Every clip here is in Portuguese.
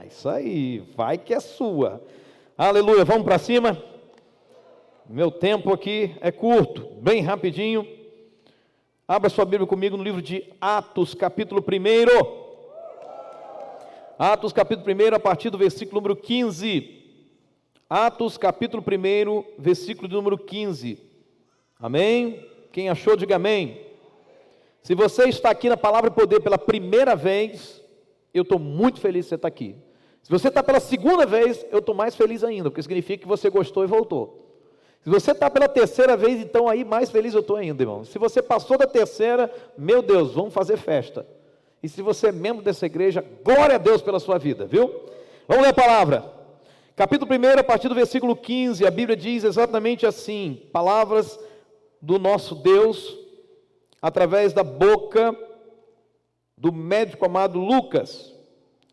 Isso aí, vai que é sua. Aleluia, vamos para cima? Meu tempo aqui é curto, bem rapidinho. Abra sua Bíblia comigo no livro de Atos, capítulo 1. Atos, capítulo 1, a partir do versículo número 15. Atos, capítulo 1, versículo número 15. Amém? Quem achou, diga amém. Se você está aqui na Palavra e Poder pela primeira vez, eu estou muito feliz que você está aqui. Se você está pela segunda vez, eu estou mais feliz ainda, porque significa que você gostou e voltou. Se você está pela terceira vez, então aí mais feliz eu estou ainda, irmão. Se você passou da terceira, meu Deus, vamos fazer festa. E se você é membro dessa igreja, glória a Deus pela sua vida, viu? Vamos ler a palavra. Capítulo 1, a partir do versículo 15, a Bíblia diz exatamente assim, palavras do nosso Deus, através da boca do médico amado Lucas.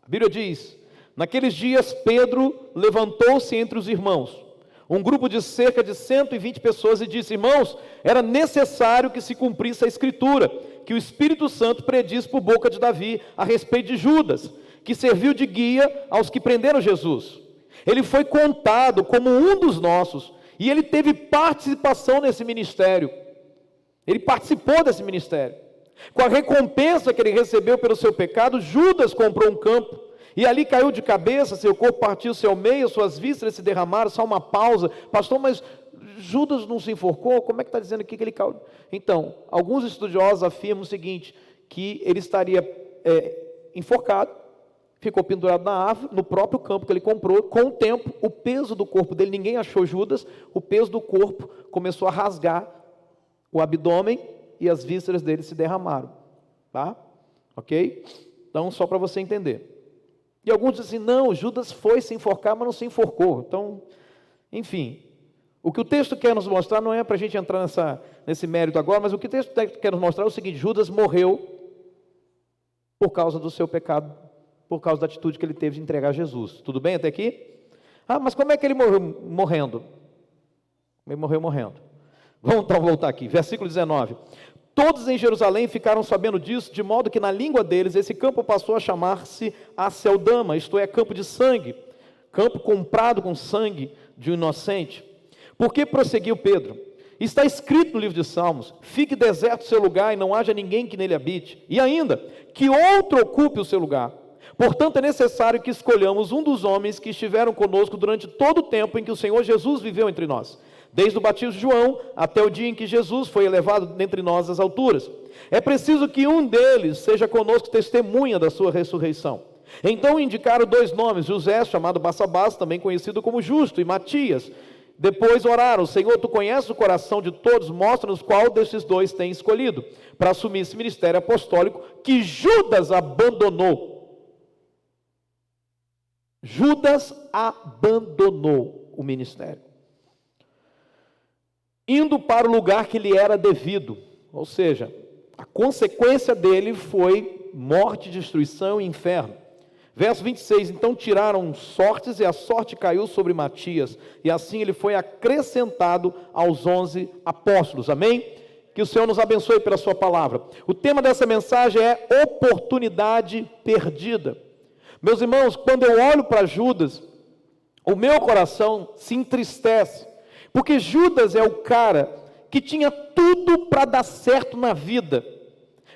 A Bíblia diz: naqueles dias Pedro levantou-se entre os irmãos, um grupo de cerca de 120 pessoas, e disse: irmãos, era necessário que se cumprisse a Escritura, que o Espírito Santo prediz por boca de Davi a respeito de Judas, que serviu de guia aos que prenderam Jesus. Ele foi contado como um dos nossos, e ele teve participação nesse ministério. Ele participou desse ministério. Com a recompensa que ele recebeu pelo seu pecado, Judas comprou um campo, e ali caiu de cabeça, seu corpo partiu-se ao meio, suas vísceras se derramaram. Só uma pausa. Pastor, mas Judas não se enforcou? Como é que está dizendo aqui que ele caiu? Então, alguns estudiosos afirmam o seguinte, que ele estaria enforcado, ficou pendurado na árvore, no próprio campo que ele comprou. Com o tempo, o peso do corpo dele, ninguém achou Judas, o peso do corpo começou a rasgar o abdômen, e as vísceras dele se derramaram, tá? Ok? Então, só para você entender. E alguns dizem assim, não, Judas foi se enforcar, mas não se enforcou. Então, enfim, o que o texto quer nos mostrar, não é para a gente entrar nesse mérito agora, mas o que o texto quer nos mostrar é o seguinte: Judas morreu por causa do seu pecado, por causa da atitude que ele teve de entregar Jesus. Tudo bem até aqui? Ah, mas como é que ele morreu morrendo? Ele morreu morrendo. Vamos então voltar aqui, versículo 19. Todos em Jerusalém ficaram sabendo disso, de modo que na língua deles esse campo passou a chamar-se Aceldama, isto é, campo de sangue, campo comprado com sangue de um inocente. Por que prosseguiu Pedro? Está escrito no livro de Salmos: fique deserto o seu lugar e não haja ninguém que nele habite, e ainda, que outro ocupe o seu lugar. Portanto, é necessário que escolhamos um dos homens que estiveram conosco durante todo o tempo em que o Senhor Jesus viveu entre nós, desde o batismo de João até o dia em que Jesus foi elevado dentre nós às alturas. É preciso que um deles seja conosco testemunha da sua ressurreição. Então indicaram 2 nomes, José, chamado Barsabás, também conhecido como Justo, e Matias. Depois oraram: Senhor, tu conheces o coração de todos, mostra-nos qual desses 2 tem escolhido para assumir esse ministério apostólico que Judas abandonou. Judas abandonou o ministério, indo para o lugar que lhe era devido. Ou seja, a consequência dele foi morte, destruição e inferno. Verso 26, então tiraram sortes, e a sorte caiu sobre Matias, e assim ele foi acrescentado aos 11 apóstolos. Amém? Que o Senhor nos abençoe pela sua palavra. O tema dessa mensagem é oportunidade perdida. Meus irmãos, quando eu olho para Judas, o meu coração se entristece, porque Judas é o cara que tinha tudo para dar certo na vida.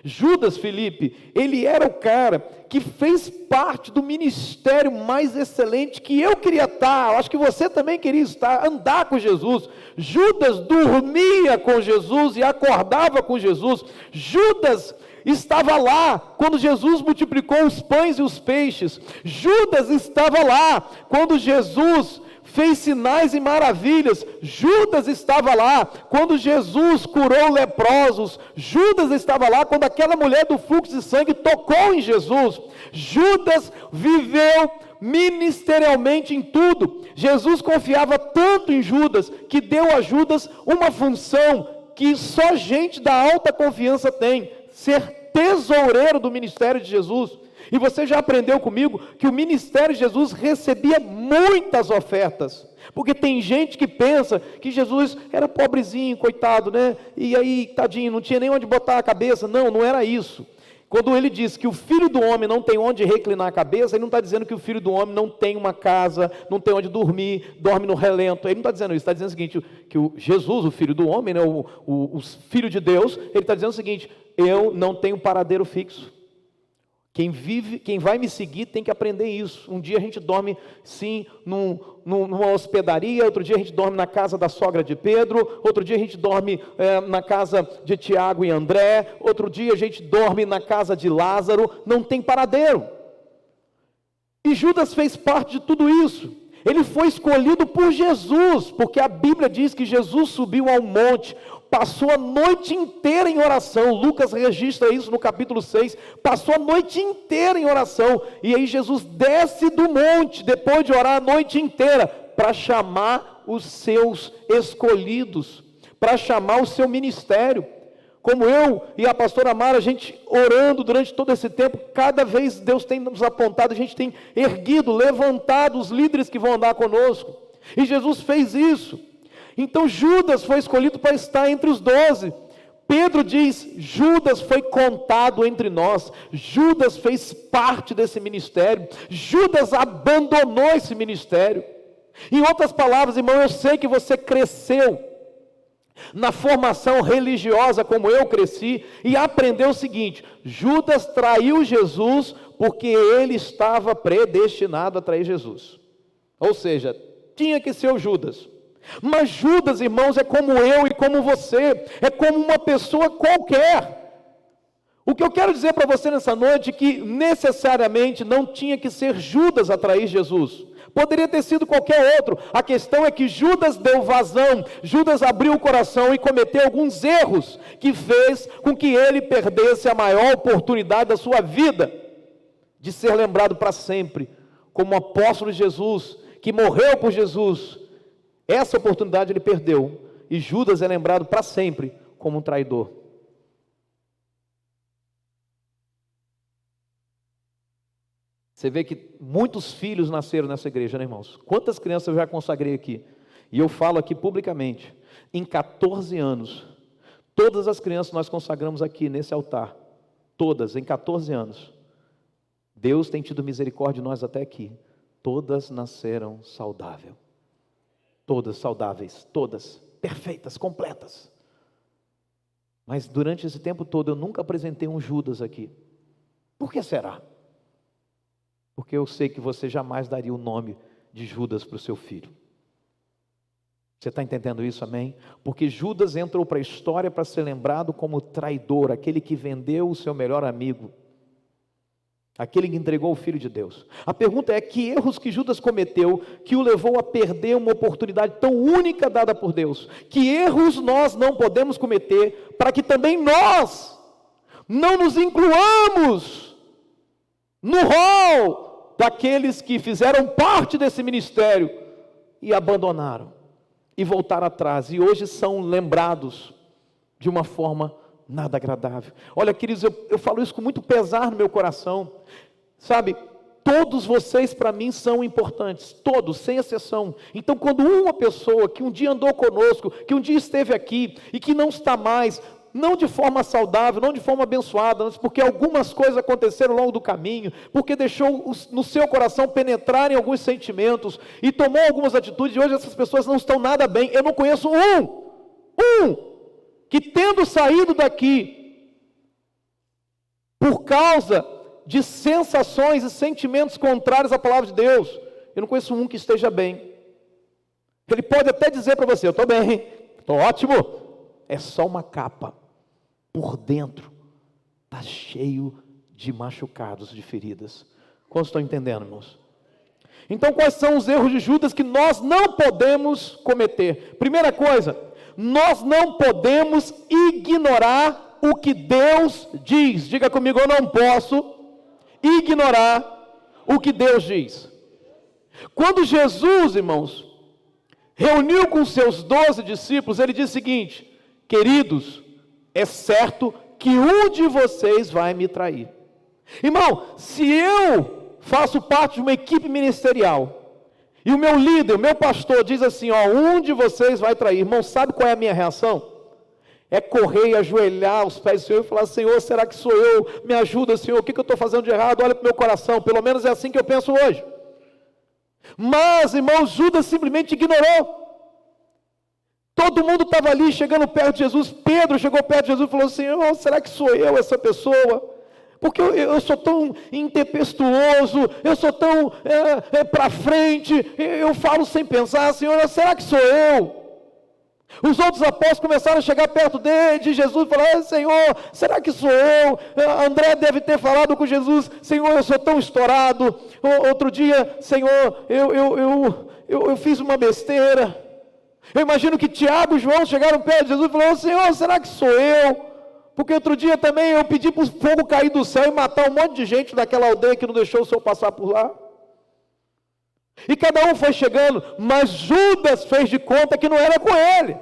Judas, Felipe, ele era o cara que fez parte do ministério mais excelente que eu queria estar, eu acho que você também queria estar, andar com Jesus. Judas dormia com Jesus e acordava com Jesus. Judas estava lá quando Jesus multiplicou os pães e os peixes. Judas estava lá quando Jesus fez sinais e maravilhas. Judas estava lá quando Jesus curou leprosos. Judas estava lá quando aquela mulher do fluxo de sangue tocou em Jesus. Judas viveu ministerialmente em tudo. Jesus confiava tanto em Judas que deu a Judas uma função que só gente da alta confiança tem: ser tesoureiro do ministério de Jesus. E você já aprendeu comigo que o ministério de Jesus recebia muitas ofertas, porque tem gente que pensa que Jesus era pobrezinho, coitado, né? E aí, tadinho, não tinha nem onde botar a cabeça. Não, não era isso. Quando ele diz que o Filho do Homem não tem onde reclinar a cabeça, ele não está dizendo que o Filho do Homem não tem uma casa, não tem onde dormir, dorme no relento. Ele não está dizendo isso, está dizendo o seguinte, que o Jesus, o Filho do Homem, né, o Filho de Deus, ele está dizendo o seguinte: eu não tenho paradeiro fixo. Quem vai me seguir tem que aprender isso. Um dia a gente dorme, sim, numa hospedaria, outro dia a gente dorme na casa da sogra de Pedro, outro dia a gente dorme na casa de Tiago e André, outro dia a gente dorme na casa de Lázaro. Não tem paradeiro. E Judas fez parte de tudo isso. Ele foi escolhido por Jesus, porque a Bíblia diz que Jesus subiu ao monte, passou a noite inteira em oração. Lucas registra isso no capítulo 6, passou a noite inteira em oração, e aí Jesus desce do monte, depois de orar a noite inteira, para chamar os seus escolhidos, para chamar o seu ministério. Como eu e a pastora Mara, a gente orando durante todo esse tempo, cada vez Deus tem nos apontado, a gente tem erguido, levantado os líderes que vão andar conosco, e Jesus fez isso. Então Judas foi escolhido para estar entre os 12. Pedro diz: Judas foi contado entre nós, Judas fez parte desse ministério, Judas abandonou esse ministério. Em outras palavras, irmão, eu sei que você cresceu na formação religiosa como eu cresci, e aprendeu o seguinte: Judas traiu Jesus porque ele estava predestinado a trair Jesus. Ou seja, tinha que ser o Judas. Mas Judas, irmãos, é como eu e como você, é como uma pessoa qualquer. O que eu quero dizer para você nessa noite é que necessariamente não tinha que ser Judas a trair Jesus. Poderia ter sido qualquer outro. A questão é que Judas deu vazão, Judas abriu o coração e cometeu alguns erros que fez com que ele perdesse a maior oportunidade da sua vida de ser lembrado para sempre como apóstolo de Jesus, que morreu por Jesus. Essa oportunidade ele perdeu, e Judas é lembrado para sempre como um traidor. Você vê que muitos filhos nasceram nessa igreja, né, irmãos? Quantas crianças eu já consagrei aqui? E eu falo aqui publicamente, em 14 anos, todas as crianças nós consagramos aqui nesse altar, todas, em 14 anos. Deus tem tido misericórdia de nós até aqui. Todas nasceram saudáveis. Todas saudáveis, todas perfeitas, completas. Mas durante esse tempo todo eu nunca apresentei um Judas aqui. Por que será? Porque eu sei que você jamais daria o nome de Judas para o seu filho. Você está entendendo isso, amém? Porque Judas entrou para a história para ser lembrado como traidor, aquele que vendeu o seu melhor amigo, aquele que entregou o Filho de Deus. A pergunta é: que erros que Judas cometeu que o levou a perder uma oportunidade tão única dada por Deus? Que erros nós não podemos cometer para que também nós não nos incluamos no rol daqueles que fizeram parte desse ministério e abandonaram, e voltaram atrás, e hoje são lembrados de uma forma nada agradável. Olha, queridos, eu falo isso com muito pesar no meu coração, sabe? Todos vocês para mim são importantes, todos, sem exceção. Então quando uma pessoa que um dia andou conosco, que um dia esteve aqui e que não está mais, não de forma saudável, não de forma abençoada, mas porque algumas coisas aconteceram ao longo do caminho, porque deixou no seu coração penetrarem alguns sentimentos e tomou algumas atitudes, e hoje essas pessoas não estão nada bem. Eu não conheço um que, tendo saído daqui por causa de sensações e sentimentos contrários à palavra de Deus, eu não conheço um que esteja bem. Ele pode até dizer para você: eu estou bem, estou ótimo. É só uma capa. Por dentro está cheio de machucados, de feridas. Quantos estão entendendo, irmãos? Então quais são os erros de Judas que nós não podemos cometer? Primeira coisa, nós não podemos ignorar o que Deus diz. Diga comigo: eu não posso ignorar o que Deus diz. Quando Jesus, irmãos, reuniu com seus 12 discípulos, ele disse o seguinte: queridos, é certo que um de vocês vai me trair. Irmão, se eu faço parte de uma equipe ministerial, e o meu líder, o meu pastor diz assim: ó, um de vocês vai trair, irmão, sabe qual é a minha reação? é correr e ajoelhar aos pés do Senhor e falar: Senhor, será que sou eu? Me ajuda, Senhor, o que eu estou fazendo de errado? Olha para o meu coração. Pelo menos é assim que eu penso hoje. Mas, irmão, Judas simplesmente ignorou. Todo mundo estava ali chegando perto de Jesus. Pedro chegou perto de Jesus e falou: Senhor, será que sou eu essa pessoa? Porque eu sou tão intempestuoso, eu sou tão para frente, eu falo sem pensar. Senhor, será que sou eu? Os outros apóstolos começaram a chegar perto de Jesus e falar: Senhor, será que sou eu? André deve ter falado com Jesus: Senhor, eu sou tão estourado. Outro dia, Senhor, eu fiz uma besteira. Eu imagino que Tiago e João chegaram perto de Jesus e falaram: Senhor, será que sou eu? Porque outro dia também eu pedi para o fogo cair do céu e matar um monte de gente daquela aldeia que não deixou o Senhor passar por lá. E cada um foi chegando, mas Judas fez de conta que não era com ele.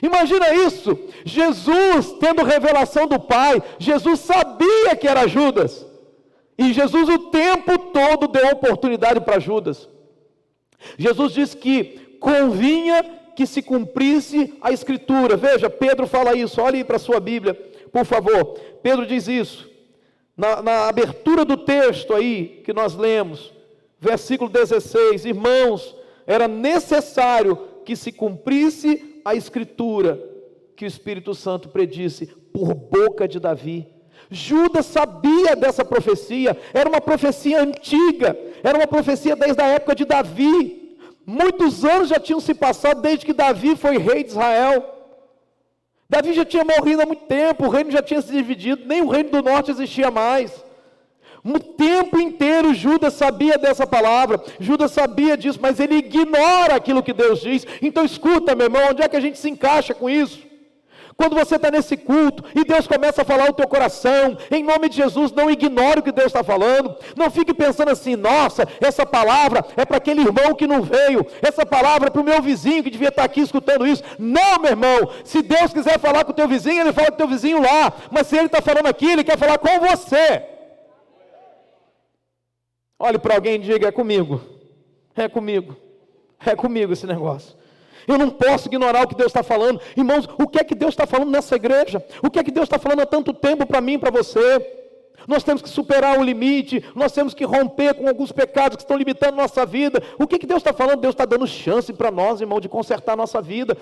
Imagina isso, Jesus tendo revelação do Pai, Jesus sabia que era Judas. E Jesus o tempo todo deu oportunidade para Judas. Jesus disse que convinha que se cumprisse a Escritura. Veja, Pedro fala isso, olhe para a sua Bíblia, por favor. Pedro diz isso, na abertura do texto aí, que nós lemos, versículo 16, irmãos, era necessário que se cumprisse a Escritura, que o Espírito Santo predisse, por boca de Davi. Judas sabia dessa profecia, era uma profecia antiga, era uma profecia desde a época de Davi. Muitos anos já tinham se passado desde que Davi foi rei de Israel. Davi já tinha morrido há muito tempo, o reino já tinha se dividido, nem o reino do norte existia mais. O tempo inteiro Judas sabia dessa palavra, Judas sabia disso, mas ele ignora aquilo que Deus diz. Então escuta, meu irmão, onde é que a gente se encaixa com isso? Quando você está nesse culto e Deus começa a falar o teu coração, em nome de Jesus, não ignore o que Deus está falando. Não fique pensando assim: nossa, essa palavra é para aquele irmão que não veio, essa palavra é para o meu vizinho que devia estar aqui escutando isso. Não, meu irmão, se Deus quiser falar com o teu vizinho, Ele fala com o teu vizinho lá, mas se Ele está falando aqui, Ele quer falar com você. Olhe para alguém e diga: é comigo, é comigo, é comigo esse negócio. Eu não posso ignorar o que Deus está falando. Irmãos, o que é que Deus está falando nessa igreja? O que é que Deus está falando há tanto tempo para mim e para você? Nós temos que superar o limite, nós temos que romper com alguns pecados que estão limitando nossa vida. O que é que Deus está falando? Deus está dando chance para nós, irmão, de consertar a nossa vida.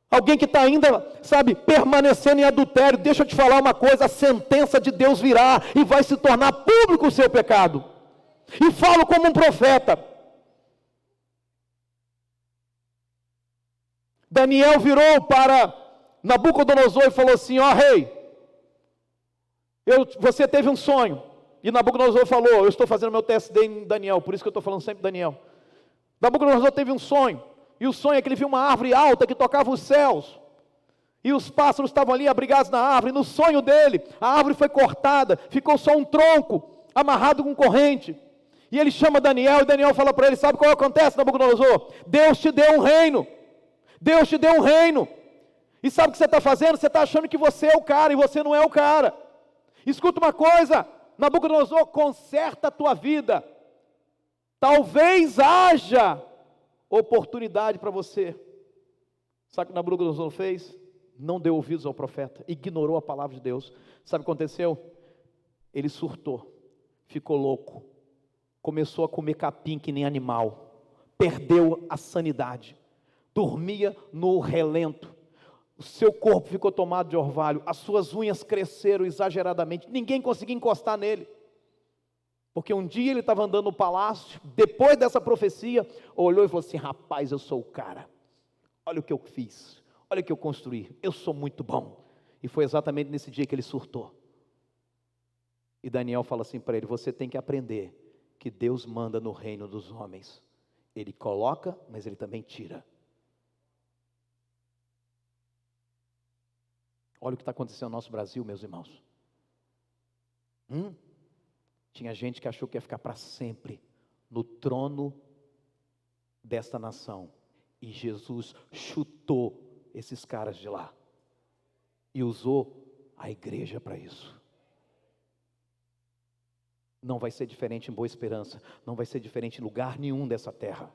Alguém que está ainda, sabe, permanecendo em adultério, deixa eu te falar uma coisa: a sentença de Deus virá e vai se tornar público o seu pecado. E falo como um profeta. Daniel virou para Nabucodonosor e falou assim: ó rei, você teve um sonho. E Nabucodonosor falou: eu estou fazendo meu TSD em Daniel, por isso que eu estou falando sempre Daniel. Nabucodonosor teve um sonho, e o sonho é que ele viu uma árvore alta que tocava os céus, e os pássaros estavam ali abrigados na árvore. No sonho dele, a árvore foi cortada, ficou só um tronco, amarrado com corrente. E ele chama Daniel, e Daniel fala para ele: sabe qual acontece, Nabucodonosor? Deus te deu um reino. Deus te deu um reino. E sabe o que você está fazendo? Você está achando que você é o cara, e você não é o cara. Escuta uma coisa, Nabucodonosor, conserta a tua vida. Talvez haja oportunidade para você. Sabe o que Nabucodonosor fez? Não deu ouvidos ao profeta, ignorou a palavra de Deus. Sabe o que aconteceu? Ele surtou, ficou louco, começou a comer capim que nem animal, perdeu a sanidade, dormia no relento, o seu corpo ficou tomado de orvalho, as suas unhas cresceram exageradamente, ninguém conseguia encostar nele, porque um dia ele estava andando no palácio, depois dessa profecia, olhou e falou assim: rapaz, eu sou o cara, olha o que eu fiz, olha o que eu construí, eu sou muito bom. E foi exatamente nesse dia que ele surtou. E Daniel fala assim para ele: você tem que aprender que Deus manda no reino dos homens, Ele coloca, mas Ele também tira. Olha o que está acontecendo no nosso Brasil, meus irmãos. Tinha gente que achou que ia ficar para sempre no trono desta nação, e Jesus chutou esses caras de lá, e usou a igreja para isso. Não vai ser diferente em Boa Esperança, não vai ser diferente em lugar nenhum dessa terra.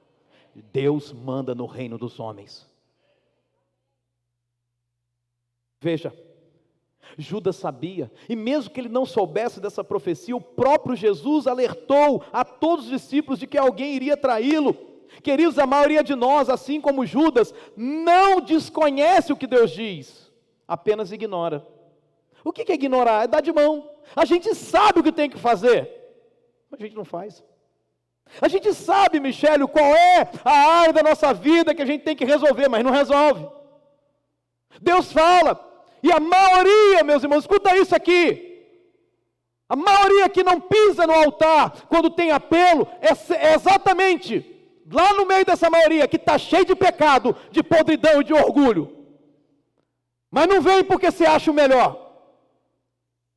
Deus manda no reino dos homens. Veja, Judas sabia, e mesmo que ele não soubesse dessa profecia, o próprio Jesus alertou a todos os discípulos de que alguém iria traí-lo. Queridos, a maioria de nós, assim como Judas, não desconhece o que Deus diz, apenas ignora. O que é ignorar? É dar de mão. A gente sabe o que tem que fazer, mas a gente não faz. A gente sabe, Michélio, qual é a área da nossa vida que a gente tem que resolver, mas não resolve. Deus fala, e a maioria, meus irmãos, escuta isso aqui, a maioria que não pisa no altar quando tem apelo, é exatamente lá no meio dessa maioria que está cheio de pecado, de podridão e de orgulho, mas não vem porque você acha o melhor.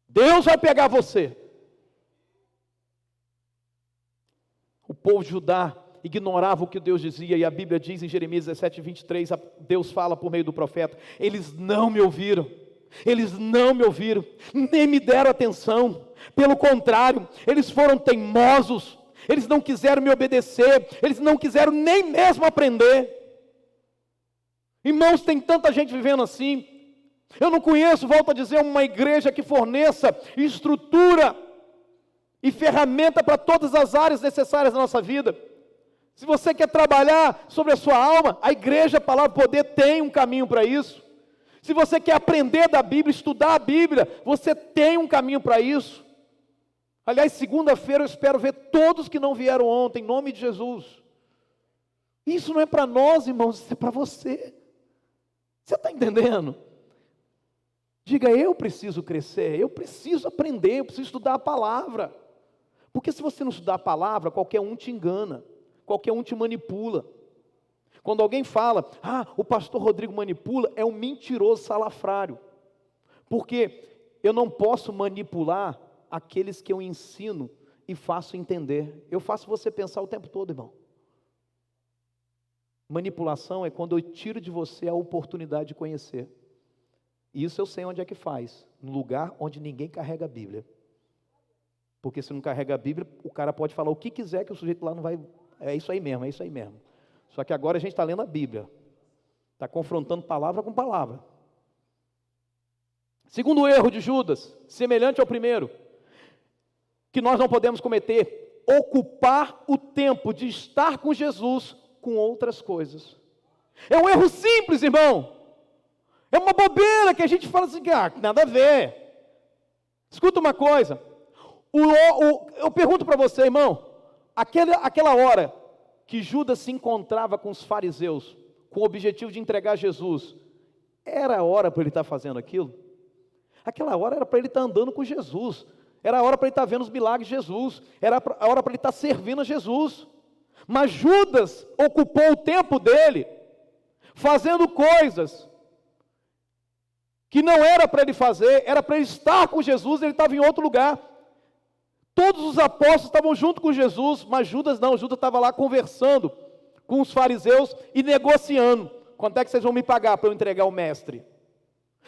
Deus vai pegar você. O povo de Judá ignorava o que Deus dizia, e a Bíblia diz em Jeremias 17:23, Deus fala por meio do profeta: eles não me ouviram, nem me deram atenção, pelo contrário, eles foram teimosos, eles não quiseram me obedecer, eles não quiseram nem mesmo aprender. Irmãos, tem tanta gente vivendo assim. Eu não conheço, volto a dizer, uma igreja que forneça estrutura e ferramenta para todas as áreas necessárias da nossa vida. Se você quer trabalhar sobre a sua alma, a igreja, a Palavra Poder, tem um caminho para isso. Se você quer aprender da Bíblia, estudar a Bíblia, você tem um caminho para isso. Aliás, segunda-feira eu espero ver todos que não vieram ontem, em nome de Jesus. Isso não é para nós, irmãos, isso é para você. Você está entendendo? Diga: eu preciso crescer, eu preciso aprender, eu preciso estudar a palavra. Porque se você não estudar a palavra, qualquer um te engana, qualquer um te manipula. Quando alguém fala: o pastor Rodrigo manipula, é um mentiroso salafrário. Porque eu não posso manipular aqueles que eu ensino e faço entender. Eu faço você pensar o tempo todo, irmão. Manipulação é quando eu tiro de você a oportunidade de conhecer. E isso eu sei onde é que faz. No lugar onde ninguém carrega a Bíblia. Porque se não carrega a Bíblia, o cara pode falar o que quiser, que o sujeito lá não vai... É isso aí mesmo, é isso aí mesmo. Só que agora a gente está lendo a Bíblia. Está confrontando palavra com palavra. Segundo erro de Judas, semelhante ao primeiro, que nós não podemos cometer: ocupar o tempo de estar com Jesus com outras coisas. É um erro simples, irmão. É uma bobeira que a gente fala assim, nada a ver. Escuta uma coisa. Eu pergunto para você, irmão, aquela hora que Judas se encontrava com os fariseus, com o objetivo de entregar Jesus, era a hora para ele estar fazendo aquilo? Aquela hora era para ele estar andando com Jesus, era a hora para ele estar vendo os milagres de Jesus, era a hora para ele estar servindo a Jesus. Mas Judas ocupou o tempo dele fazendo coisas que não era para ele fazer, era para ele estar com Jesus, ele estava em outro lugar. Todos os apóstolos estavam junto com Jesus, mas Judas não, Judas estava lá conversando com os fariseus e negociando: quanto é que vocês vão me pagar para eu entregar o mestre?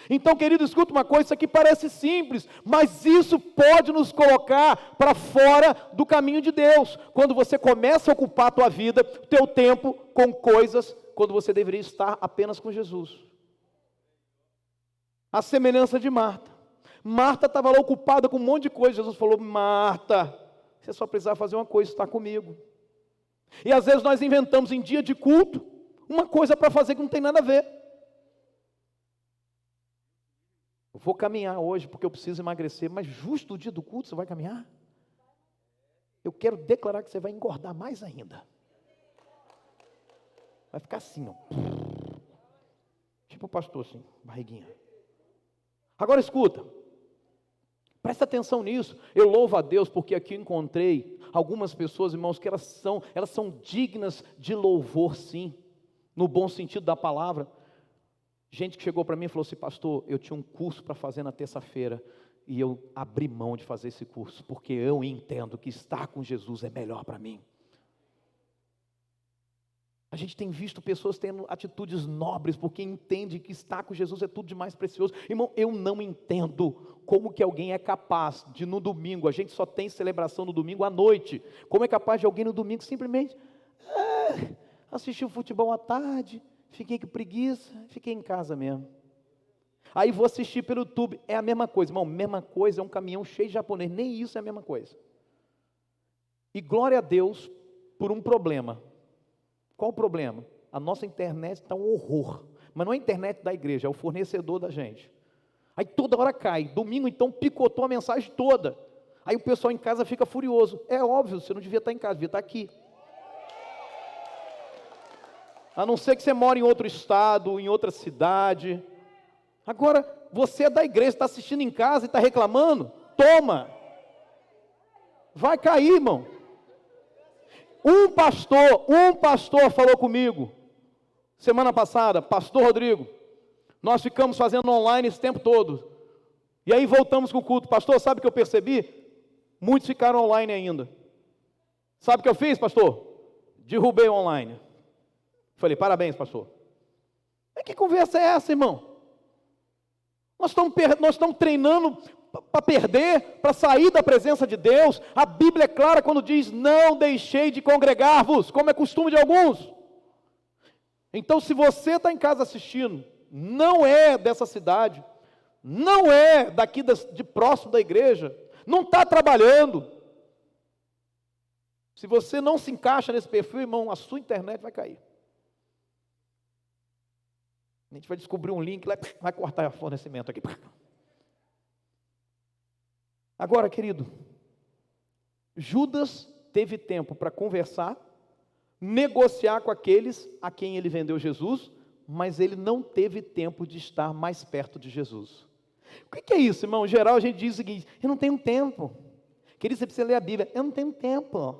Então, querido, escuta uma coisa, isso aqui parece simples, mas isso pode nos colocar para fora do caminho de Deus, quando você começa a ocupar a tua vida, o teu tempo com coisas, quando você deveria estar apenas com Jesus. A semelhança de Marta. Marta estava lá ocupada com um monte de coisa. Jesus falou: Marta, você só precisava fazer uma coisa, estar comigo. E às vezes nós inventamos em dia de culto uma coisa para fazer que não tem nada a ver. Eu vou caminhar hoje porque eu preciso emagrecer, mas justo no dia do culto você vai caminhar? Eu quero declarar que você vai engordar mais ainda. Vai ficar assim, ó. Tipo o pastor assim, barriguinha. Agora escuta, presta atenção nisso. Eu louvo a Deus porque aqui encontrei algumas pessoas, irmãos, que elas são dignas de louvor, sim, no bom sentido da palavra. Gente que chegou para mim e falou assim: pastor, eu tinha um curso para fazer na terça-feira e eu abri mão de fazer esse curso, porque eu entendo que estar com Jesus é melhor para mim. A gente tem visto pessoas tendo atitudes nobres, porque entende que estar com Jesus é tudo de mais precioso. Irmão, eu não entendo como que alguém é capaz de no domingo, a gente só tem celebração no domingo à noite, como é capaz de alguém no domingo simplesmente assistir o futebol à tarde, fiquei com preguiça, fiquei em casa mesmo. Aí vou assistir pelo YouTube, é a mesma coisa, irmão, mesma coisa, é um caminhão cheio de japonês, nem isso é a mesma coisa. E glória a Deus por um problema. Qual o problema? A nossa internet está um horror, mas não é a internet da igreja, é o fornecedor da gente. Aí toda hora cai, domingo então picotou a mensagem toda, aí o pessoal em casa fica furioso, é óbvio, você não devia estar em casa, devia estar aqui. A não ser que você mora em outro estado, em outra cidade. Agora, você é da igreja, está assistindo em casa e está reclamando? Toma! Vai cair, irmão. Um pastor falou comigo, semana passada, pastor Rodrigo, nós ficamos fazendo online esse tempo todo. E aí voltamos com o culto. Pastor, sabe o que eu percebi? Muitos ficaram online ainda. Sabe o que eu fiz, pastor? Derrubei online. Falei, parabéns, pastor. Que conversa é essa, irmão? Nós estamos treinando para perder, para sair da presença de Deus. A Bíblia é clara quando diz, não deixei de congregar-vos, como é costume de alguns. Então, se você está em casa assistindo, não é dessa cidade, não é daqui de próximo da igreja, não está trabalhando. Se você não se encaixa nesse perfil, irmão, a sua internet vai cair. A gente vai descobrir um link lá, vai cortar o fornecimento aqui. Agora, querido, Judas teve tempo para conversar, negociar com aqueles a quem ele vendeu Jesus, mas ele não teve tempo de estar mais perto de Jesus. O que é isso, irmão? Em geral a gente diz o seguinte, eu não tenho tempo. Querido, você precisa ler a Bíblia, eu não tenho tempo.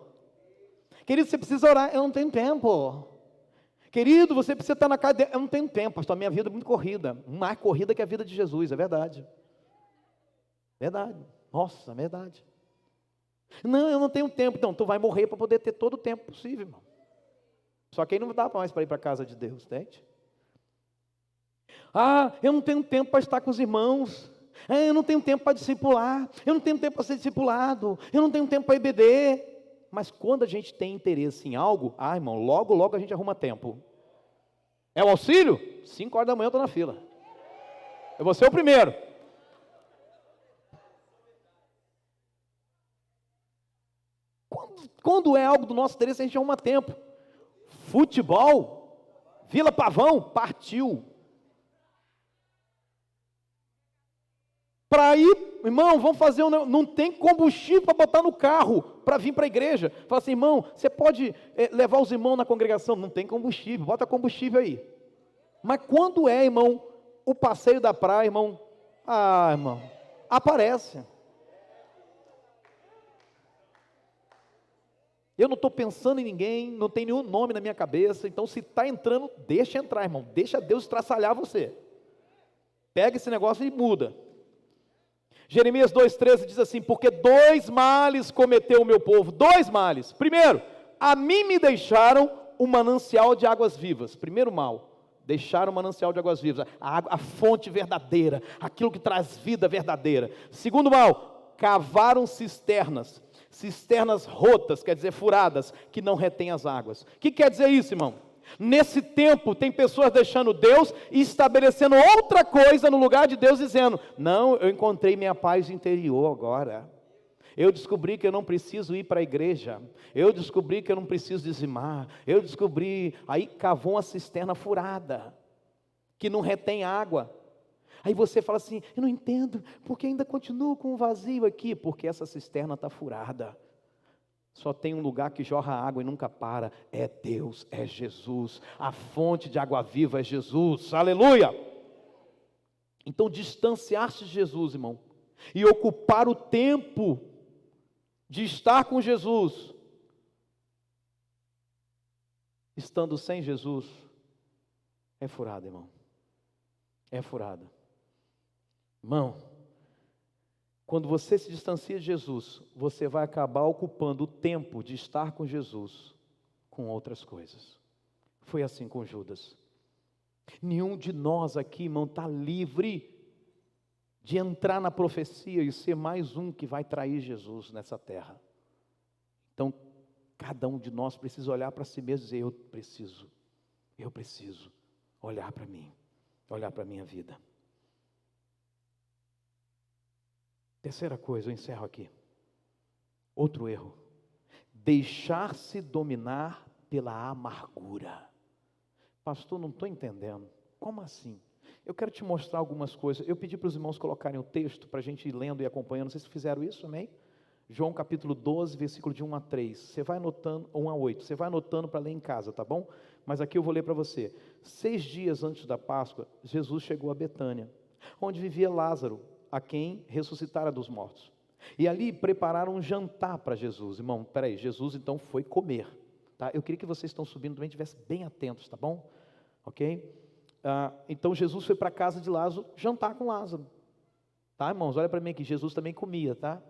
Querido, você precisa orar, eu não tenho tempo. Querido, você precisa estar na casa dele. Eu não tenho tempo, pastor, a minha vida é muito corrida. Mais corrida que a vida de Jesus, é verdade. Verdade. Nossa, verdade. Não, eu não tenho tempo. Então, tu vai morrer para poder ter todo o tempo possível, irmão. Só que aí não dá mais para ir para a casa de Deus, entende? Ah, eu não tenho tempo para estar com os irmãos. Eu não tenho tempo para discipular. Eu não tenho tempo para ser discipulado. Eu não tenho tempo para ir beber. Mas quando a gente tem interesse em algo, irmão, logo a gente arruma tempo. É o auxílio? 5 horas da manhã eu estou na fila. Eu vou ser o primeiro. Quando é algo do nosso interesse, a gente arruma tempo. Futebol, Vila Pavão, partiu. Para ir, irmão, vamos fazer não tem combustível para botar no carro, para vir para a igreja. Fala assim, irmão, você pode levar os irmãos na congregação? Não tem combustível, bota combustível aí. Mas quando é, irmão, o passeio da praia, irmão, irmão, aparece. Eu não estou pensando em ninguém, não tem nenhum nome na minha cabeça, então se está entrando, deixa entrar, irmão, deixa Deus estraçalhar você. Pega esse negócio e muda. Jeremias 2,13 diz assim, porque 2 males cometeu o meu povo, 2 males. Primeiro, a mim me deixaram um manancial de águas vivas. Primeiro mal, deixaram um manancial de águas vivas, a fonte verdadeira, aquilo que traz vida verdadeira. Segundo mal, cavaram cisternas rotas, quer dizer furadas, que não retêm as águas. O que quer dizer isso, irmão? Nesse tempo, tem pessoas deixando Deus e estabelecendo outra coisa no lugar de Deus, dizendo, não, eu encontrei minha paz interior agora, eu descobri que eu não preciso ir para a igreja, eu descobri que eu não preciso dizimar, eu descobri, aí cavou uma cisterna furada, que não retém água. Aí você fala assim, eu não entendo, porque ainda continuo com um vazio aqui, porque essa cisterna está furada. Só tem um lugar que jorra água e nunca para, é Deus, é Jesus, a fonte de água viva é Jesus, aleluia! Então distanciar-se de Jesus, irmão, e ocupar o tempo de estar com Jesus, estando sem Jesus, é furada, irmão, é furada. Irmão, quando você se distancia de Jesus, você vai acabar ocupando o tempo de estar com Jesus com outras coisas. Foi assim com Judas. Nenhum de nós aqui, irmão, está livre de entrar na profecia e ser mais um que vai trair Jesus nessa terra. Então, cada um de nós precisa olhar para si mesmo e dizer, eu preciso olhar para mim, olhar para a minha vida. Terceira coisa, eu encerro aqui. Outro erro. Deixar-se dominar pela amargura. Pastor, não estou entendendo. Como assim? Eu quero te mostrar algumas coisas. Eu pedi para os irmãos colocarem o texto, para a gente ir lendo e acompanhando. Vocês fizeram isso, amém? João capítulo 12, versículo de 1 a 3. Você vai anotando, 1 a 8. Você vai anotando para ler em casa, tá bom? Mas aqui eu vou ler para você. 6 dias antes da Páscoa, Jesus chegou a Betânia, onde vivia Lázaro, a quem ressuscitara dos mortos. E ali prepararam um jantar para Jesus. Irmão, peraí, Jesus então foi comer, tá? Eu queria que vocês estão subindo também estivessem bem atentos, tá bom? Ok? Então Jesus foi para a casa de Lázaro jantar com Lázaro. Tá, irmãos? Olha para mim aqui, Jesus também comia, tá?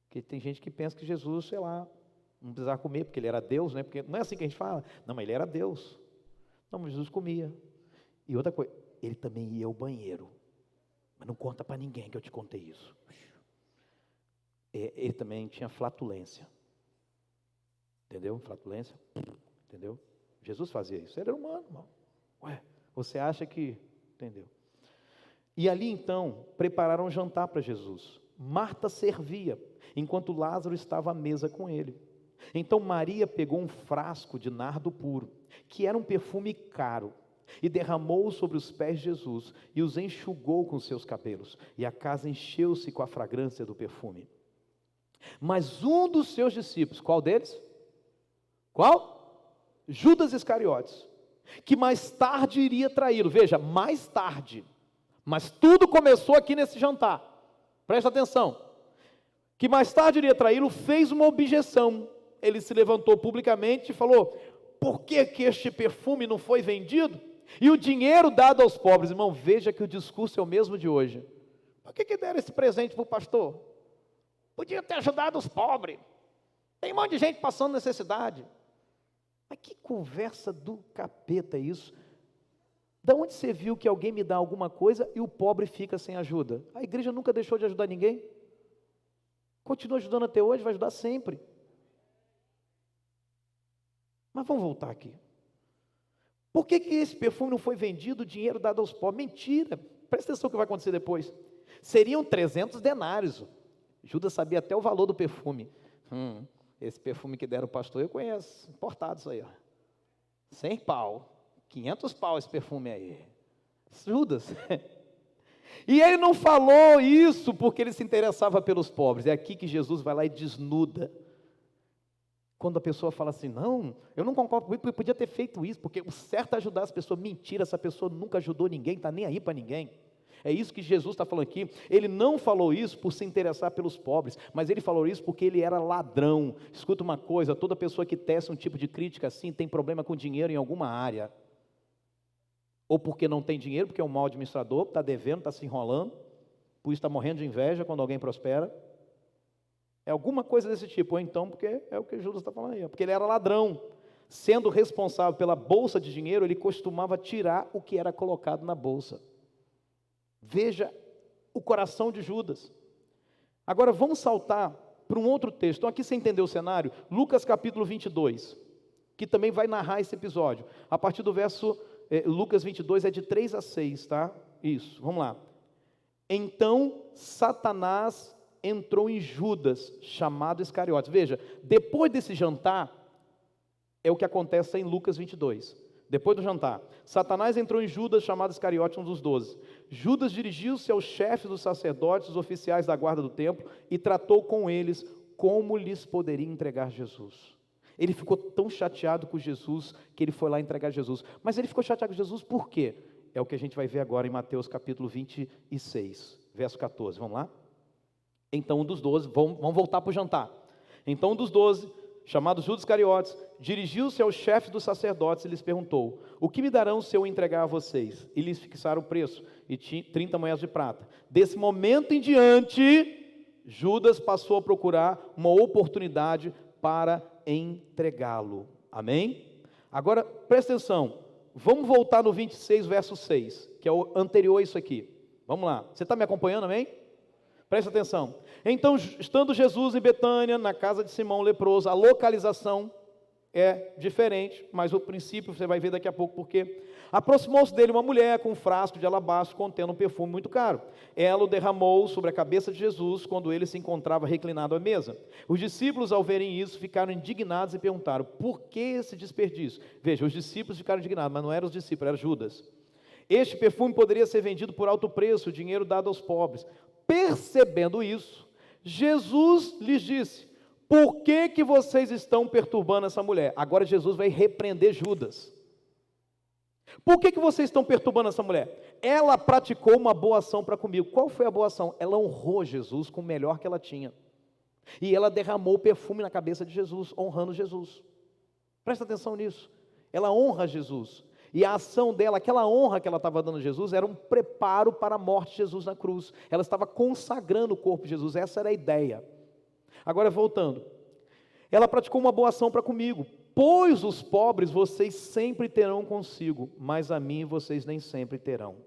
Porque tem gente que pensa que Jesus, sei lá, não precisava comer, porque ele era Deus, né? Porque não é assim que a gente fala. Não, mas ele era Deus. Não, mas Jesus comia. E outra coisa, ele também ia ao banheiro. Mas não conta para ninguém que eu te contei isso. Ele também tinha flatulência. Entendeu? Flatulência. Entendeu? Jesus fazia isso. Ele era humano, irmão. Ué, você acha que... Entendeu? E ali então, prepararam um jantar para Jesus. Marta servia, enquanto Lázaro estava à mesa com ele. Então Maria pegou um frasco de nardo puro, que era um perfume caro, e derramou sobre os pés de Jesus, e os enxugou com seus cabelos, e a casa encheu-se com a fragrância do perfume. Mas um dos seus discípulos, qual deles? Qual? Judas Iscariotes, que mais tarde iria traí-lo. Veja, mais tarde, mas tudo começou aqui nesse jantar, presta atenção, que mais tarde iria traí-lo, fez uma objeção. Ele se levantou publicamente e falou: por que este perfume não foi vendido? E o dinheiro dado aos pobres. Irmão, veja que o discurso é o mesmo de hoje. Por que deram esse presente para o pastor? Podia ter ajudado os pobres. Tem um monte de gente passando necessidade. Mas que conversa do capeta é isso? Da onde você viu que alguém me dá alguma coisa e o pobre fica sem ajuda? A igreja nunca deixou de ajudar ninguém. Continua ajudando até hoje, vai ajudar sempre. Mas vamos voltar aqui. Por que esse perfume não foi vendido, o dinheiro dado aos pobres? Mentira. Presta atenção no que vai acontecer depois. Seriam 300 denários. Judas sabia até o valor do perfume. Esse perfume que deram ao pastor eu conheço. Importado isso aí, ó. 100 pau. 500 pau esse perfume aí. Judas. E ele não falou isso porque ele se interessava pelos pobres. É aqui que Jesus vai lá e desnuda. Quando a pessoa fala assim, não, eu não concordo com ele, podia ter feito isso, porque o certo é ajudar as pessoas. Mentira, essa pessoa nunca ajudou ninguém, está nem aí para ninguém. É isso que Jesus está falando aqui. Ele não falou isso por se interessar pelos pobres, mas ele falou isso porque ele era ladrão. Escuta uma coisa, toda pessoa que tece um tipo de crítica assim, tem problema com dinheiro em alguma área. Ou porque não tem dinheiro, porque é um mau administrador, está devendo, está se enrolando, por isso está morrendo de inveja quando alguém prospera. É alguma coisa desse tipo, ou então porque é o que Judas está falando aí, porque ele era ladrão. Sendo responsável pela bolsa de dinheiro, ele costumava tirar o que era colocado na bolsa. Veja o coração de Judas. Agora vamos saltar para um outro texto. Então aqui você entendeu o cenário? Lucas capítulo 22, que também vai narrar esse episódio. A partir do verso, Lucas 22 é de 3 a 6, tá? Isso, vamos lá. Então Satanás entrou em Judas, chamado Iscariotes. Veja, depois desse jantar, é o que acontece em Lucas 22. Depois do jantar, Satanás entrou em Judas, chamado Iscariotes, um dos 12. Judas dirigiu-se aos chefes dos sacerdotes, os oficiais da guarda do templo, e tratou com eles como lhes poderia entregar Jesus. Ele ficou tão chateado com Jesus, que ele foi lá entregar Jesus. Mas ele ficou chateado com Jesus por quê? É o que a gente vai ver agora em Mateus capítulo 26, verso 14. Vamos lá? Então um dos 12, vamos voltar para o jantar. Então um dos 12, chamado Judas Iscariotes, dirigiu-se aos chefes dos sacerdotes e lhes perguntou: o que me darão se eu entregar a vocês? E lhes fixaram o preço, e 30 moedas de prata. Desse momento em diante, Judas passou a procurar uma oportunidade para entregá-lo. Amém? Agora, presta atenção, vamos voltar no 26, verso 6, que é o anterior a isso aqui. Vamos lá, você está me acompanhando, amém? Presta atenção. Então, estando Jesus em Betânia, na casa de Simão leproso, a localização, é diferente, mas o princípio você vai ver daqui a pouco porque aproximou-se dele uma mulher com um frasco de alabastro contendo um perfume muito caro. Ela o derramou sobre a cabeça de Jesus quando ele se encontrava reclinado à mesa. Os discípulos, ao verem isso, ficaram indignados e perguntaram: por que esse desperdício? Veja, os discípulos ficaram indignados, mas não eram os discípulos, era Judas. Este perfume poderia ser vendido por alto preço, dinheiro dado aos pobres. Percebendo isso, Jesus lhes disse: por que vocês estão perturbando essa mulher? Agora Jesus vai repreender Judas. Por que vocês estão perturbando essa mulher? Ela praticou uma boa ação para comigo. Qual foi a boa ação? Ela honrou Jesus com o melhor que ela tinha. E ela derramou perfume na cabeça de Jesus, honrando Jesus. Presta atenção nisso. Ela honra Jesus. E a ação dela, aquela honra que ela estava dando a Jesus, era um preparo para a morte de Jesus na cruz. Ela estava consagrando o corpo de Jesus. Essa era a ideia. Agora voltando, ela praticou uma boa ação para comigo, pois os pobres vocês sempre terão consigo, mas a mim vocês nem sempre terão.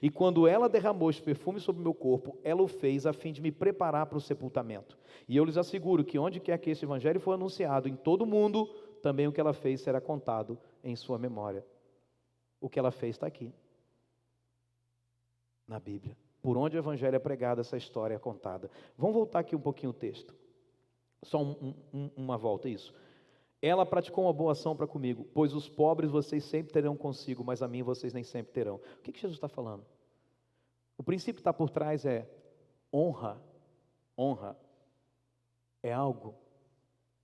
E quando ela derramou este perfume sobre o meu corpo, ela o fez a fim de me preparar para o sepultamento. E eu lhes asseguro que onde quer que esse evangelho for anunciado em todo o mundo, também o que ela fez será contado em sua memória. O que ela fez está aqui, na Bíblia. Por onde o evangelho é pregado, essa história é contada. Vamos voltar aqui um pouquinho o texto. Só uma volta, isso. Ela praticou uma boa ação para comigo, pois os pobres vocês sempre terão consigo, mas a mim vocês nem sempre terão. O que Jesus está falando? O princípio que está por trás é honra. Honra é algo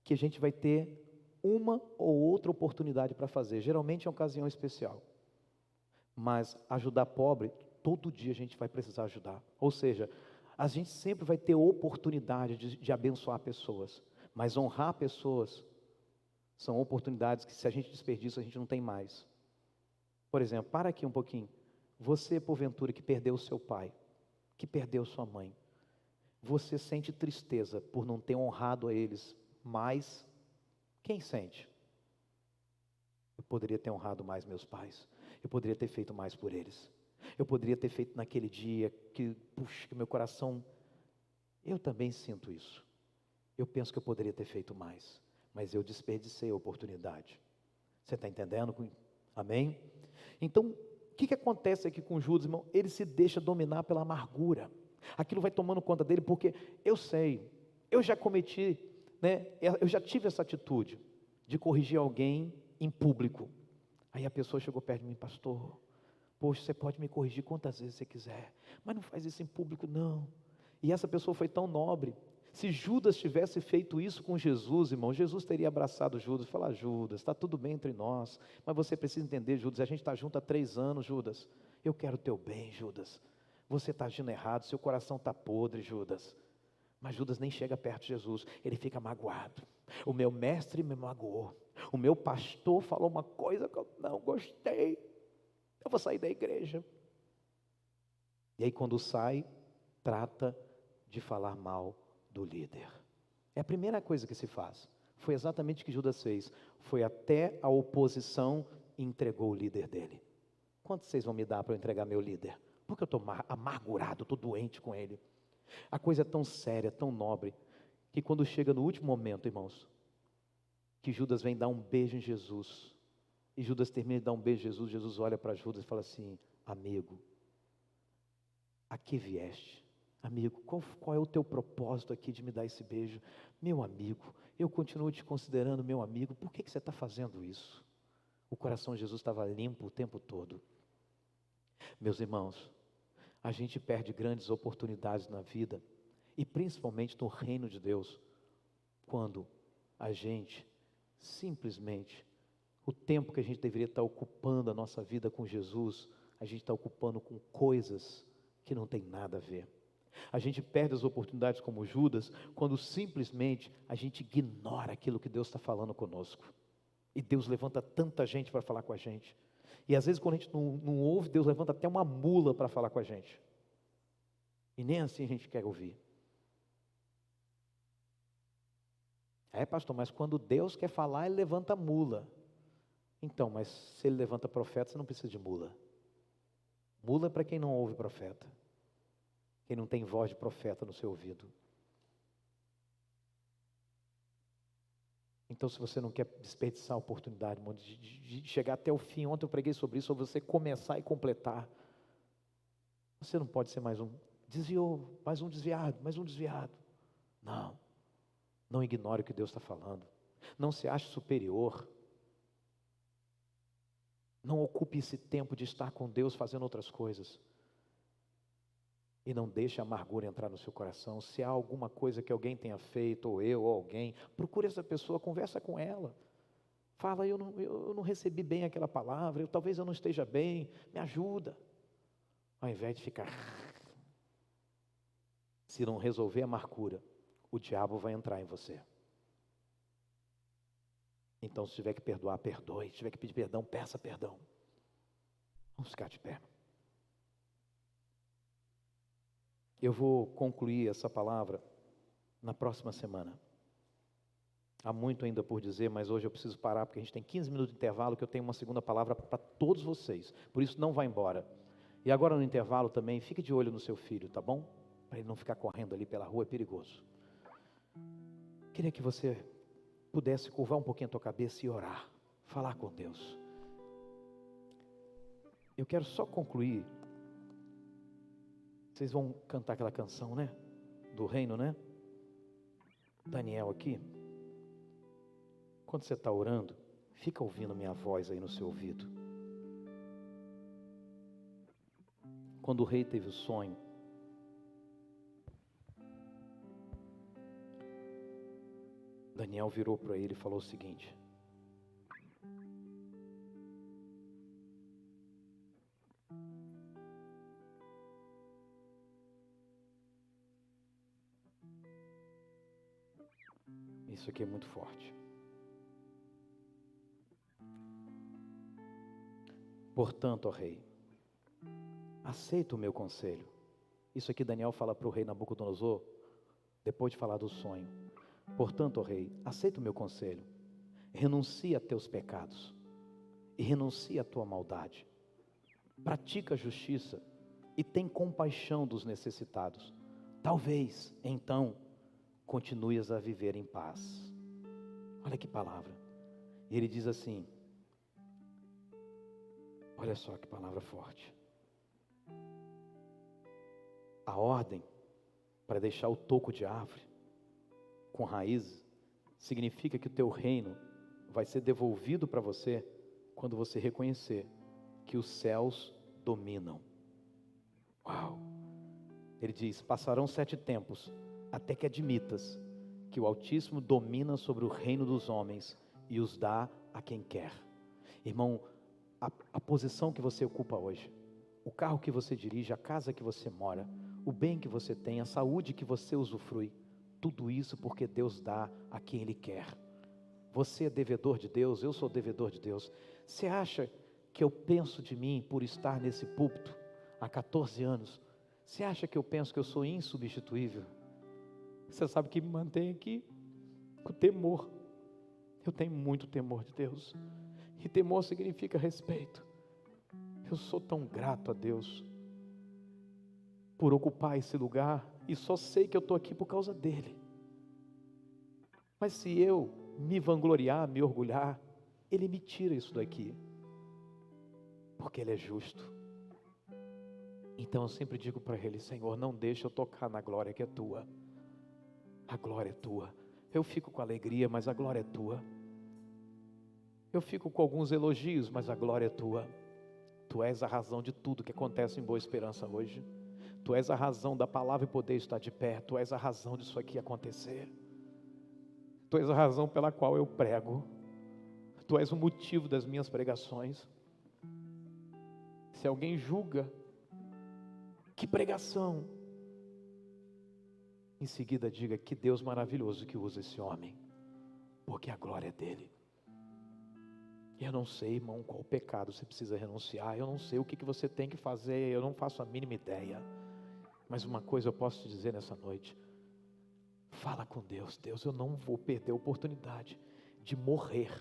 que a gente vai ter uma ou outra oportunidade para fazer, geralmente em ocasião especial. Mas ajudar pobre, todo dia a gente vai precisar ajudar. Ou seja, a gente sempre vai ter oportunidade de abençoar pessoas, mas honrar pessoas são oportunidades que se a gente desperdiça, a gente não tem mais. Por exemplo, para aqui um pouquinho. Você, porventura, que perdeu o seu pai, que perdeu sua mãe, você sente tristeza por não ter honrado a eles, mas quem sente? Eu poderia ter honrado mais meus pais, eu poderia ter feito mais por eles. Eu poderia ter feito naquele dia que, puxa, que meu coração... Eu também sinto isso. Eu penso que eu poderia ter feito mais, mas eu desperdicei a oportunidade. Você está entendendo? Amém? Então, o que acontece aqui com Judas, irmão? Ele se deixa dominar pela amargura. Aquilo vai tomando conta dele, porque eu sei, eu já cometi, eu já tive essa atitude de corrigir alguém em público. Aí a pessoa chegou perto de mim: pastor, poxa, você pode me corrigir quantas vezes você quiser, mas não faz isso em público não. E essa pessoa foi tão nobre. Se Judas tivesse feito isso com Jesus, irmão, Jesus teria abraçado Judas e falado: Judas, está tudo bem entre nós, mas você precisa entender, Judas, a gente está junto há 3 anos, Judas, eu quero o teu bem, Judas, você está agindo errado, seu coração está podre, Judas. Mas Judas nem chega perto de Jesus, ele fica magoado. O meu mestre me magoou, o meu pastor falou uma coisa que eu não gostei, eu vou sair da igreja. E aí quando sai, trata de falar mal do líder. É a primeira coisa que se faz. Foi exatamente o que Judas fez. Foi até a oposição e entregou o líder dele. Quanto vocês vão me dar para eu entregar meu líder? Porque eu estou amargurado, estou doente com ele. A coisa é tão séria, tão nobre, que quando chega no último momento, irmãos, que Judas vem dar um beijo em Jesus, e Judas termina de dar um beijo em Jesus, Jesus olha para Judas e fala assim: amigo, a que vieste? Amigo, qual é o teu propósito aqui de me dar esse beijo? Meu amigo, eu continuo te considerando meu amigo, por que você está fazendo isso? O coração de Jesus estava limpo o tempo todo. Meus irmãos, a gente perde grandes oportunidades na vida, e principalmente no reino de Deus, quando a gente simplesmente, o tempo que a gente deveria estar ocupando a nossa vida com Jesus, a gente está ocupando com coisas que não tem nada a ver. A gente perde as oportunidades como Judas, quando simplesmente a gente ignora aquilo que Deus está falando conosco. E Deus levanta tanta gente para falar com a gente. E às vezes quando a gente não ouve, Deus levanta até uma mula para falar com a gente. E nem assim a gente quer ouvir. Pastor, mas quando Deus quer falar, Ele levanta mula. Então, mas se Ele levanta profeta, você não precisa de mula. Mula é para quem não ouve profeta. Quem não tem voz de profeta no seu ouvido. Então, se você não quer desperdiçar a oportunidade, irmão, de chegar até o fim, ontem eu preguei sobre isso, ou você começar e completar, você não pode ser mais um, desviou, mais um desviado, mais um desviado. Não, não ignore o que Deus está falando, não se ache superior, não ocupe esse tempo de estar com Deus fazendo outras coisas, e não deixe a amargura entrar no seu coração. Se há alguma coisa que alguém tenha feito, ou eu, ou alguém, procure essa pessoa, conversa com ela. Fala, eu não recebi bem aquela palavra, talvez eu não esteja bem, me ajuda. Ao invés de ficar... Se não resolver a amargura, o diabo vai entrar em você. Então, se tiver que perdoar, perdoe. Se tiver que pedir perdão, peça perdão. Vamos ficar de pé. Eu vou concluir essa palavra na próxima semana. Há muito ainda por dizer, mas hoje eu preciso parar, porque a gente tem 15 minutos de intervalo, que eu tenho uma segunda palavra para todos vocês. Por isso, não vá embora. E agora no intervalo também, fique de olho no seu filho, tá bom? Para ele não ficar correndo ali pela rua, é perigoso. Queria que você pudesse curvar um pouquinho a tua cabeça e orar, falar com Deus. Eu quero só concluir. Vocês vão cantar aquela canção, né? Do reino, né? Daniel aqui. Quando você está orando, fica ouvindo minha voz aí no seu ouvido. Quando o rei teve o sonho, Daniel virou para ele e falou o seguinte: isso aqui é muito forte. Portanto, ó rei, aceita o meu conselho. Isso aqui Daniel fala para o rei Nabucodonosor, depois de falar do sonho. Portanto, ó rei, aceita o meu conselho. Renuncia a teus pecados e renuncia a tua maldade. Pratica a justiça e tem compaixão dos necessitados. Talvez, então, continues a viver em paz. Olha que palavra. E ele diz assim, olha só que palavra forte. A ordem para deixar o toco de árvore com raízes significa que o teu reino vai ser devolvido para você quando você reconhecer que os céus dominam. Uau! Ele diz, passarão 7 tempos até que admitas que o Altíssimo domina sobre o reino dos homens e os dá a quem quer. Irmão, a posição que você ocupa hoje, o carro que você dirige, a casa que você mora, o bem que você tem, a saúde que você usufrui, tudo isso porque Deus dá a quem Ele quer. Você é devedor de Deus, eu sou devedor de Deus. Você acha que eu penso de mim por estar nesse púlpito há 14 anos? Você acha que eu penso que eu sou insubstituível? Você sabe que me mantém aqui com temor. Eu tenho muito temor de Deus. E temor significa respeito. Eu sou tão grato a Deus por ocupar esse lugar. E só sei que eu estou aqui por causa dEle. Mas se eu me vangloriar, me orgulhar, Ele me tira isso daqui. Porque Ele é justo. Então eu sempre digo para Ele, Senhor, não deixa eu tocar na glória que é Tua. A glória é Tua. Eu fico com alegria, mas a glória é Tua. Eu fico com alguns elogios, mas a glória é Tua. Tu és a razão de tudo que acontece em Boa Esperança hoje. Tu és a razão da palavra e poder estar de pé. Tu és a razão disso aqui acontecer. Tu és a razão pela qual eu prego. Tu és o motivo das minhas pregações. Se alguém julga, que pregação! Em seguida diga, que Deus maravilhoso que usa esse homem, porque a glória é dele. Eu não sei, irmão, qual pecado você precisa renunciar, eu não sei o que você tem que fazer, eu não faço a mínima ideia, mas uma coisa eu posso te dizer nessa noite, fala com Deus. Deus, eu não vou perder a oportunidade de morrer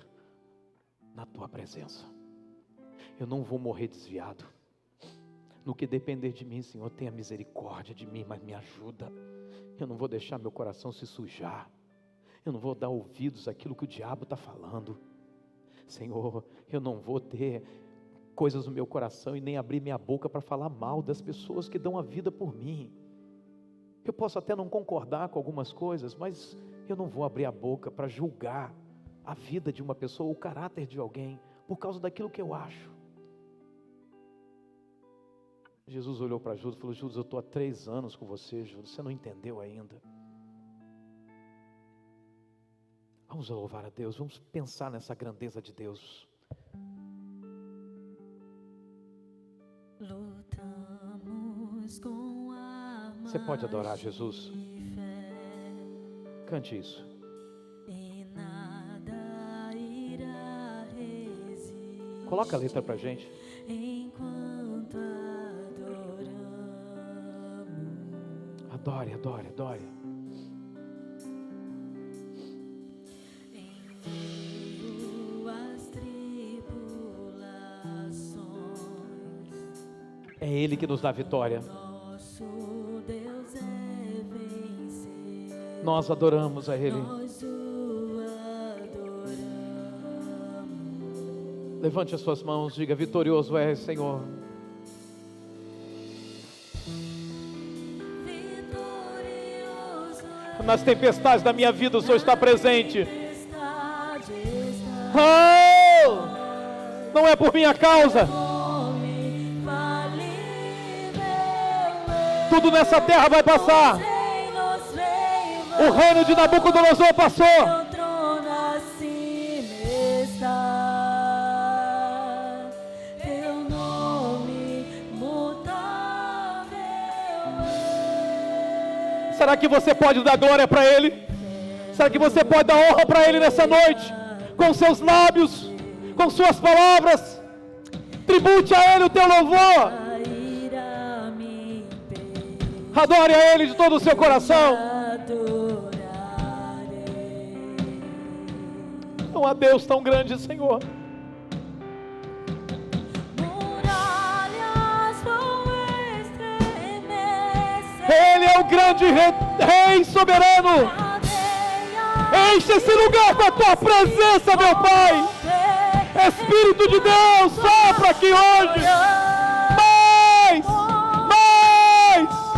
na tua presença, eu não vou morrer desviado. No que depender de mim, Senhor, tenha misericórdia de mim, mas me ajuda. Eu não vou deixar meu coração se sujar. Eu não vou dar ouvidos àquilo que o diabo está falando. Senhor, eu não vou ter coisas no meu coração e nem abrir minha boca para falar mal das pessoas que dão a vida por mim. Eu posso até não concordar com algumas coisas, mas eu não vou abrir a boca para julgar a vida de uma pessoa, o caráter de alguém, por causa daquilo que eu acho. Jesus olhou para Judas e falou: Judas, eu estou há 3 anos com você, Judas, você não entendeu ainda. Vamos louvar a Deus, vamos pensar nessa grandeza de Deus. Lutamos com armas. Você pode adorar Jesus? Cante isso. E nada irá resistir. Coloca a letra pra gente. Enquanto adoramos. Adore, adore, adore. É Ele que nos dá vitória. Nosso Deus é vencer. Nós adoramos a Ele. Nós o adoramos. Levante as suas mãos, diga: vitorioso é, Senhor. Vitorioso é. Nas tempestades da minha vida o Senhor está presente. Tempestade está. Oh! Não é por minha causa. Tudo nessa terra vai passar. O reino de Nabucodonosor passou. Teu trono acima está. Teu nome mutável é. Será que você pode dar glória para Ele? Será que você pode dar honra para Ele nessa noite? Com seus lábios, com suas palavras. Tribute a Ele o teu louvor. Adore a Ele de todo o seu coração. Não há Deus tão grande, Senhor. Muralhas vão estremecer. Ele é o grande Rei soberano. Enche esse lugar com a tua presença, meu Pai. Espírito de Deus, sopra aqui hoje. Mais, mais.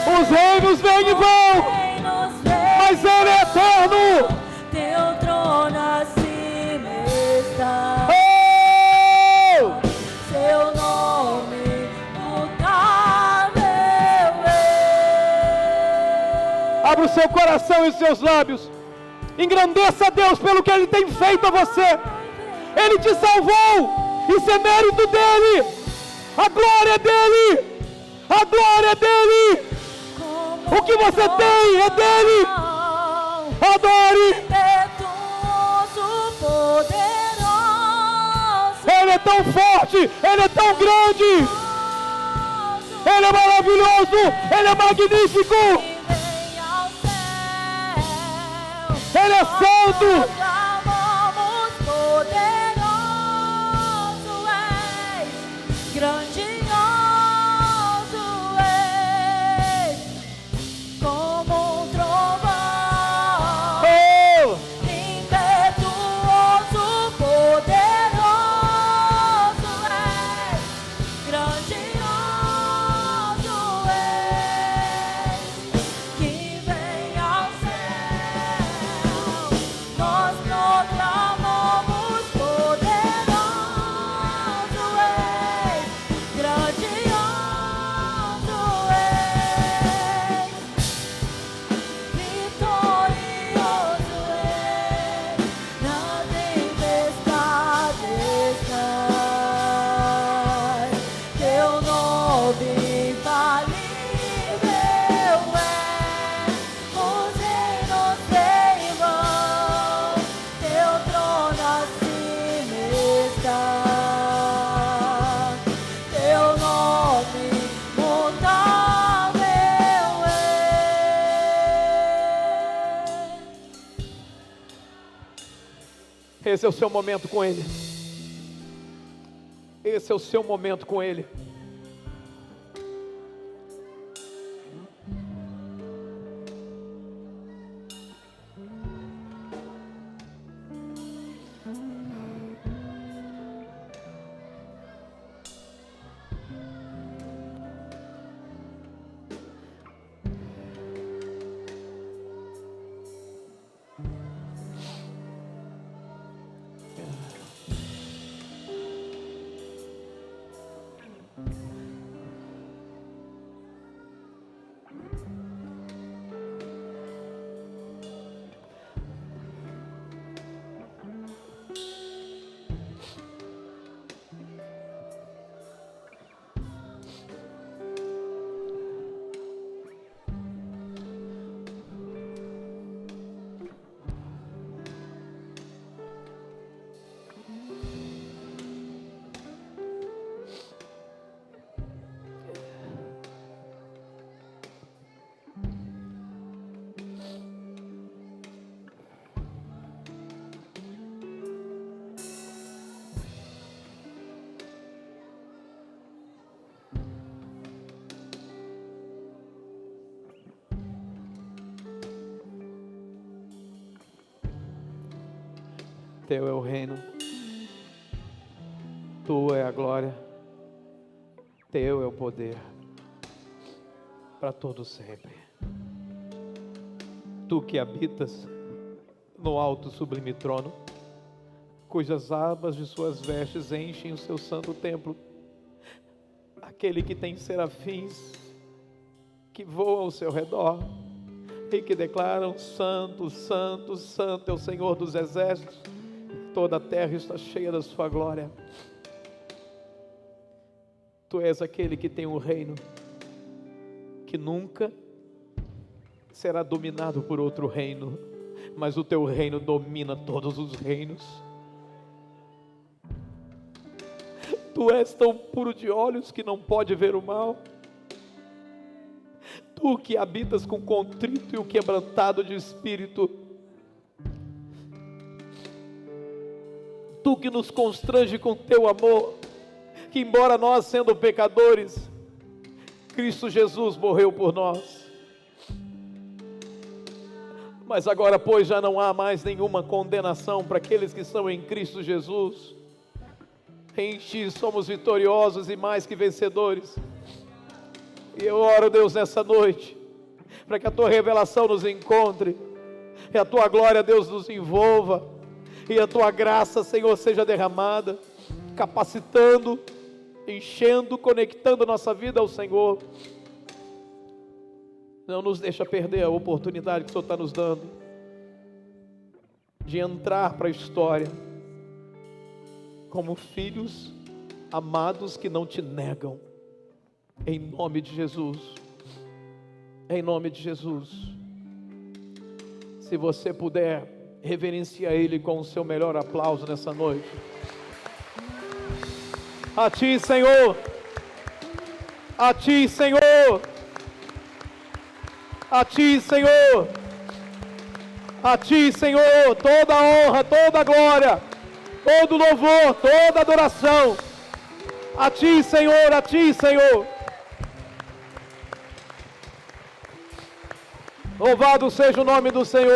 Os reinos vêm e vão, mas Ele é eterno. Teu trono acima está. Seu nome mutável é. Abra o seu coração e os seus lábios. Engrandeça a Deus pelo que Ele tem feito a você. Ele te salvou. Isso é mérito dEle. A glória é dEle. A glória é dEle. O que você tem é dEle. Adore. Impetuoso, poderoso. Ele é tão forte. Ele é tão grande. Ele é maravilhoso. Ele é magnífico. Vem ao céu. Ele é santo. Clamamos, poderoso és, grandioso és, como um trovão. Impetuoso, poderoso és, grandioso és, que vem ao céu. Nós Esse é o seu momento com Ele. Esse é o seu momento com Ele. Teu é o reino, Tua é a glória, Teu é o poder, para todo sempre. Tu que habitas no alto sublime trono, cujas abas de suas vestes enchem o seu santo templo, aquele que tem serafins que voam ao seu redor e que declaram: Santo, Santo, Santo é o Senhor dos exércitos, toda a terra está cheia da sua glória. Tu és aquele que tem um reino que nunca será dominado por outro reino, mas o teu reino domina todos os reinos. Tu és tão puro de olhos que não pode ver o mal. Tu que habitas com contrito e o quebrantado de espírito. Tu que nos constrange com teu amor, que embora nós sendo pecadores, Cristo Jesus morreu por nós. Mas agora, pois, já não há mais nenhuma condenação para aqueles que estão em Cristo Jesus. Em Ti somos vitoriosos e mais que vencedores. E eu oro, Deus, nessa noite, para que a Tua revelação nos encontre, e a Tua glória, Deus, nos envolva, e a Tua graça, Senhor, seja derramada, capacitando, enchendo, conectando nossa vida ao Senhor. Não nos deixa perder a oportunidade que o Senhor está nos dando, de entrar para a história, como filhos amados que não Te negam, em nome de Jesus, em nome de Jesus. Se você puder, reverencia Ele com o seu melhor aplauso nessa noite. A Ti, Senhor, a Ti, Senhor, a Ti, Senhor, a Ti, Senhor, toda a honra, toda a glória, todo louvor, toda adoração, a Ti, Senhor, a Ti, Senhor. Louvado seja o nome do Senhor.